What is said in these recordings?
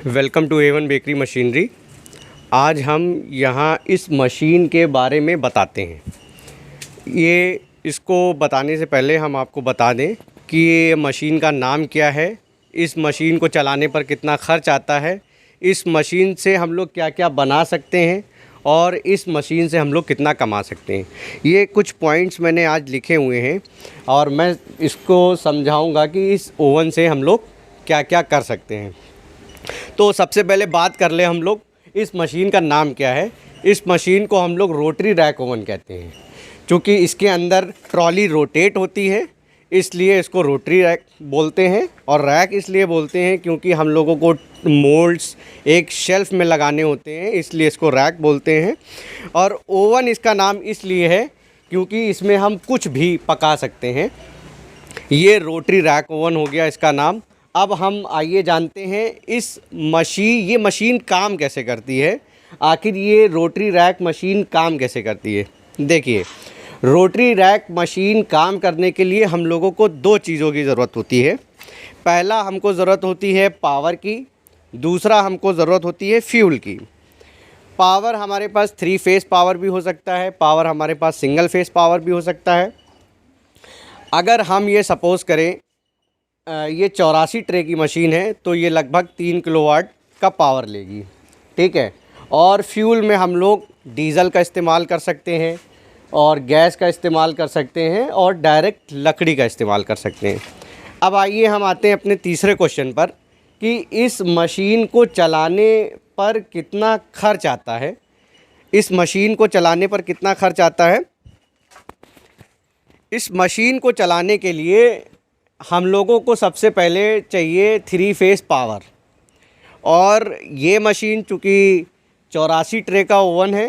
Welcome to A1 bakery machinery. आज हम यहाँ इस मशीन के बारे में बताते हैं। इसको बताने से पहले हम आपको बता दें कि ये मशीन का नाम क्या है, इस मशीन को चलाने पर कितना ख़र्च आता है, इस मशीन से हम लोग क्या क्या बना सकते हैं और इस मशीन से हम लोग कितना कमा सकते हैं। ये कुछ पॉइंट्स मैंने आज लिखे हुए हैं और मैं इसको समझाऊंगा कि इस ओवन से हम लोग क्या क्या कर सकते हैं। तो सबसे पहले बात कर ले हम लोग इस मशीन का नाम क्या है। इस मशीन को हम लोग रोटरी रैक ओवन कहते हैं। क्योंकि इसके अंदर ट्रॉली रोटेट होती है इसलिए इसको रोटरी रैक बोलते हैं, और रैक इसलिए बोलते हैं क्योंकि हम लोगों को मोल्ड्स एक शेल्फ़ में लगाने होते हैं, इसलिए इसको रैक बोलते हैं। और ओवन इसका नाम इसलिए है क्योंकि इसमें हम कुछ भी पका सकते हैं। ये रोटरी रैक ओवन हो गया इसका नाम। अब हम आइए जानते हैं ये मशीन काम कैसे करती है। आखिर ये रोटरी रैक मशीन काम कैसे करती है। देखिए, रोटरी रैक मशीन काम करने के लिए हम लोगों को दो चीज़ों की ज़रूरत होती है। पहला हमको ज़रूरत होती है पावर की, दूसरा हमको ज़रूरत होती है फ्यूल की। पावर हमारे पास 3 फेस पावर भी हो सकता है, पावर हमारे पास सिंगल फेस पावर भी हो सकता है। अगर हम ये सपोज़ करें ये 84 ट्रे की मशीन है तो ये लगभग 3 किलोवाट का पावर लेगी, ठीक है। और फ्यूल में हम लोग डीज़ल का इस्तेमाल कर सकते हैं और गैस का इस्तेमाल कर सकते हैं और डायरेक्ट लकड़ी का इस्तेमाल कर सकते हैं। अब आइए हम आते हैं अपने तीसरे क्वेश्चन पर कि इस मशीन को चलाने पर कितना खर्च आता है। इस मशीन को चलाने पर कितना खर्च आता है। इस मशीन को चलाने के लिए हम लोगों को सबसे पहले चाहिए 3 फेस पावर। और ये मशीन चूँकि 84 ट्रे का ओवन है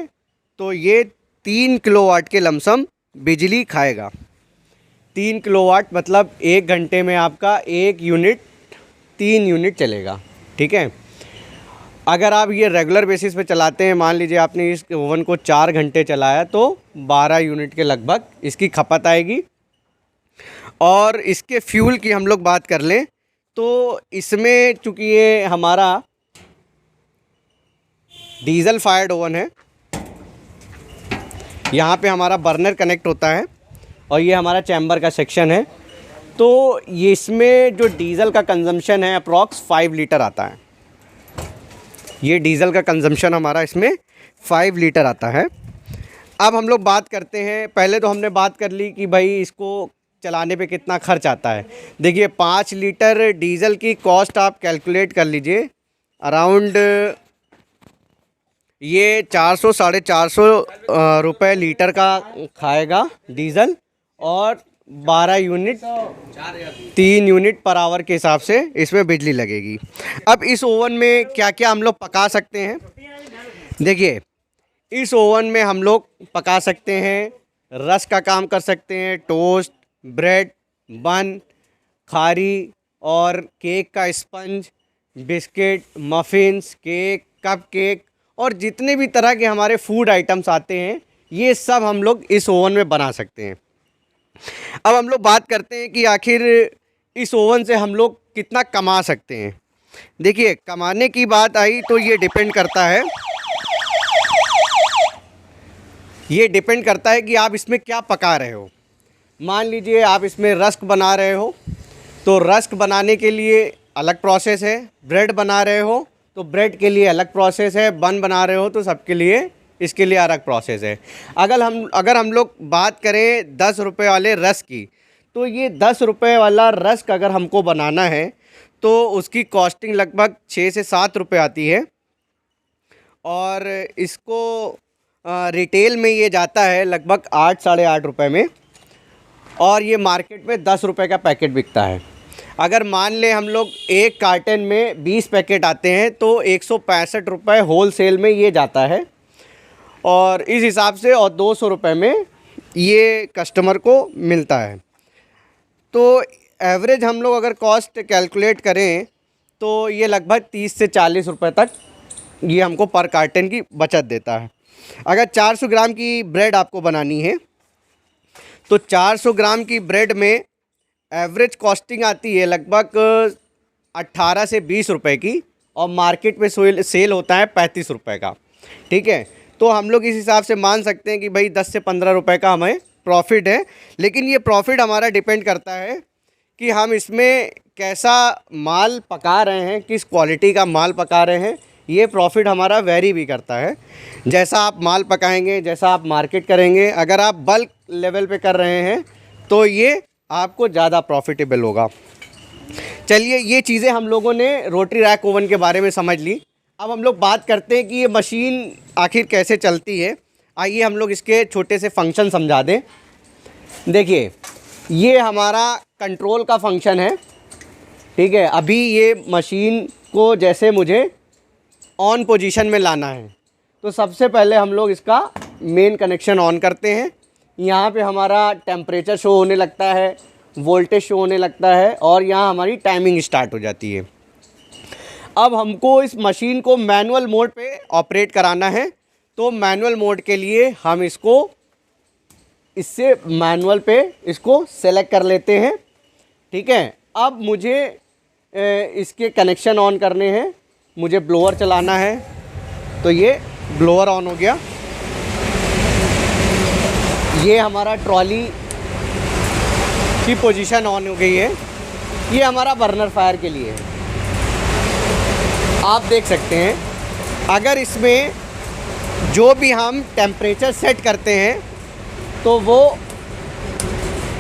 तो ये 3 किलोवाट के लमसम बिजली खाएगा। 3 किलोवाट मतलब 1 घंटे में आपका 1 यूनिट 3 यूनिट चलेगा, ठीक है। अगर आप ये रेगुलर बेसिस पे चलाते हैं, मान लीजिए आपने इस ओवन को 4 घंटे चलाया तो 12 यूनिट के लगभग इसकी खपत आएगी। और इसके फ्यूल की हम लोग बात कर लें तो इसमें चूँकि ये हमारा डीज़ल फायर्ड ओवन है, यहाँ पे हमारा बर्नर कनेक्ट होता है और ये हमारा चैम्बर का सेक्शन है। तो ये इसमें जो डीज़ल का कंजम्पशन है अप्रॉक्स 5 लीटर आता है। ये डीज़ल का कंजम्पशन हमारा इसमें 5 लीटर आता है। अब हम लोग बात करते हैं, पहले तो हमने बात कर ली कि भाई इसको चलाने पे कितना खर्च आता है। देखिए, 5 लीटर डीज़ल की कॉस्ट आप कैलकुलेट कर लीजिए, अराउंड ये 400 साढ़े 400 रुपये लीटर का खाएगा डीज़ल, और 12 यूनिट 3 यूनिट पर आवर के हिसाब से इसमें बिजली लगेगी। अब इस ओवन में क्या क्या हम लोग पका सकते हैं। देखिए, इस ओवन में हम लोग पका सकते हैं, रस का काम कर सकते हैं, टोस्ट, ब्रेड, बन, खारी और केक का sponge, biscuit, muffins, cake, cup cake और जितने भी तरह के हमारे फूड आइटम्स आते हैं ये सब हम लोग इस ओवन में बना सकते हैं। अब हम लोग बात करते हैं कि आखिर इस ओवन से हम लोग कितना कमा सकते हैं। देखिए, कमाने की बात आई तो ये डिपेंड करता है कि आप इसमें क्या पका रहे हो। मान लीजिए आप इसमें रस्क बना रहे हो तो रस्क बनाने के लिए अलग प्रोसेस है, ब्रेड बना रहे हो तो ब्रेड के लिए अलग प्रोसेस है, बन बना रहे हो तो सबके लिए इसके लिए अलग प्रोसेस है। अगर हम लोग बात करें 10 रुपये वाले रस्क की, तो ये 10 रुपये वाला रस्क अगर हमको बनाना है तो उसकी कॉस्टिंग लगभग 6 से 7 रुपये आती है। और इसको रिटेल में ये जाता है लगभग 8 साढ़े 8 रुपये में, और ये मार्केट में 10 रुपये का पैकेट बिकता है। अगर मान लें हम लोग एक कार्टन में 20 पैकेट आते हैं तो 165 रुपये होल सेल में ये जाता है, और इस हिसाब से और 200 रुपये में ये कस्टमर को मिलता है। तो एवरेज हम लोग अगर कॉस्ट कैलकुलेट करें तो ये लगभग 30 से 40 रुपये तक ये हमको पर कार्टन की बचत देता है। अगर 400 ग्राम की ब्रेड आपको बनानी है तो 400 ग्राम की ब्रेड में एवरेज कॉस्टिंग आती है लगभग 18 से 20 रुपए की, और मार्केट पे सेल होता है 35 रुपये का। ठीक है, तो हम लोग इस हिसाब से मान सकते हैं कि भाई 10 से 15 रुपये का हमें प्रॉफिट है। लेकिन ये प्रॉफिट हमारा डिपेंड करता है कि हम इसमें कैसा माल पका रहे हैं, किस क्वालिटी का माल पका रहे हैं। ये प्रॉफिट हमारा वेरी भी करता है। जैसा आप माल पकाएंगे, जैसा आप मार्केट करेंगे, अगर आप बल्क लेवल पे कर रहे हैं तो ये आपको ज़्यादा प्रॉफिटेबल होगा। चलिए, ये चीज़ें हम लोगों ने रोटरी रैक ओवन के बारे में समझ ली। अब हम लोग बात करते हैं कि ये मशीन आखिर कैसे चलती है। आइए हम लोग इसके छोटे से फंक्शन समझा दें। देखिए, ये हमारा कंट्रोल का फंक्शन है। ठीक है, अभी ये मशीन को जैसे मुझे ऑन पोजीशन में लाना है तो सबसे पहले हम लोग इसका मेन कनेक्शन ऑन करते हैं। यहाँ पे हमारा टेम्परेचर शो होने लगता है, वोल्टेज शो होने लगता है और यहाँ हमारी टाइमिंग स्टार्ट हो जाती है। अब हमको इस मशीन को मैनुअल मोड पे ऑपरेट कराना है, तो मैनुअल मोड के लिए हम इससे मैनुअल पे इसको सेलेक्ट कर लेते हैं। ठीक है, अब मुझे इसके कनेक्शन ऑन करने हैं। मुझे ब्लोअर चलाना है तो ये ब्लोअर ऑन हो गया। ये हमारा ट्रॉली की पोजीशन ऑन हो गई है। ये हमारा बर्नर फायर के लिए है। आप देख सकते हैं, अगर इसमें जो भी हम टेम्परेचर सेट करते हैं तो वो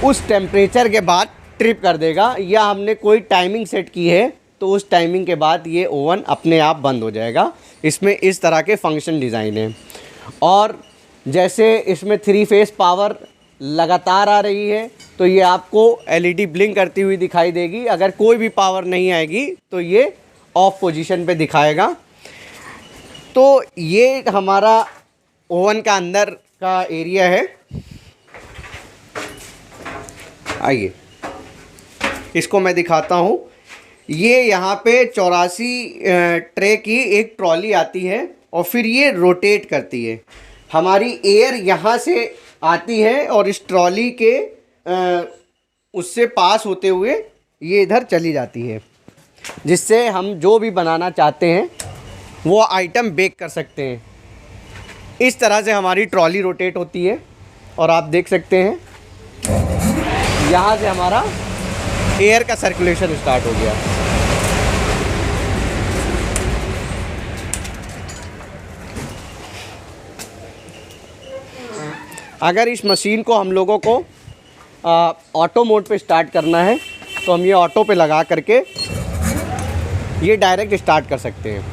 उस टेम्परेचर के बाद ट्रिप कर देगा, या हमने कोई टाइमिंग सेट की है तो उस टाइमिंग के बाद ये ओवन अपने आप बंद हो जाएगा। इसमें इस तरह के फंक्शन डिज़ाइन हैं। और जैसे इसमें 3 फेस पावर लगातार आ रही है तो ये आपको एलईडी ब्लिंक करती हुई दिखाई देगी। अगर कोई भी पावर नहीं आएगी तो ये ऑफ पोजीशन पे दिखाएगा। तो ये हमारा ओवन का अंदर का एरिया है। आइए इसको मैं दिखाता हूँ। ये यहाँ पे 84 ट्रे की एक ट्रॉली आती है और फिर ये रोटेट करती है। हमारी एयर यहाँ से आती है और इस ट्रॉली के उससे पास होते हुए ये इधर चली जाती है, जिससे हम जो भी बनाना चाहते हैं वो आइटम बेक कर सकते हैं। इस तरह से हमारी ट्रॉली रोटेट होती है और आप देख सकते हैं यहाँ से हमारा एयर का सर्कुलेशन स्टार्ट हो गया। अगर इस मशीन को हम लोगों को ऑटो मोड पे स्टार्ट करना है तो हम ये ऑटो पे लगा करके ये डायरेक्ट स्टार्ट कर सकते हैं।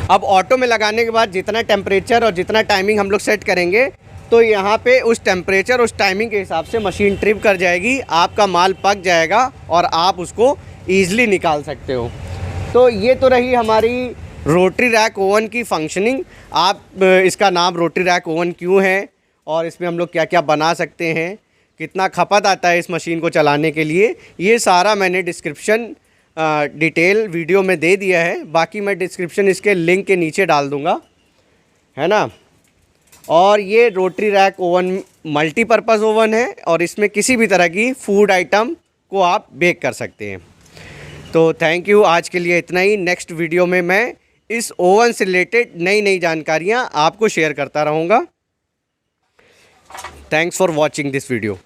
अब ऑटो में लगाने के बाद जितना टेम्परेचर और जितना टाइमिंग हम लोग सेट करेंगे तो यहाँ पे उस टेम्परेचर उस टाइमिंग के हिसाब से मशीन ट्रिप कर जाएगी, आपका माल पक जाएगा और आप उसको ईज़िली निकाल सकते हो। तो ये तो रही हमारी रोटरी रैक ओवन की फंक्शनिंग। आप इसका नाम रोटरी रैक ओवन क्यों है और इसमें हम लोग क्या क्या बना सकते हैं, कितना खपत आता है इस मशीन को चलाने के लिए, ये सारा मैंने डिस्क्रिप्शन डिटेल वीडियो में दे दिया है। बाकी मैं डिस्क्रिप्शन इसके लिंक के नीचे डाल दूँगा, है ना। और ये rotary rack oven multipurpose oven है और इसमें किसी भी तरह की फूड आइटम को आप बेक कर सकते हैं। तो थैंक यू, आज के लिए इतना ही। नेक्स्ट वीडियो में मैं इस ओवन से रिलेटेड नई नई जानकारियाँ आपको शेयर करता रहूँगा। Thanks for watching this video.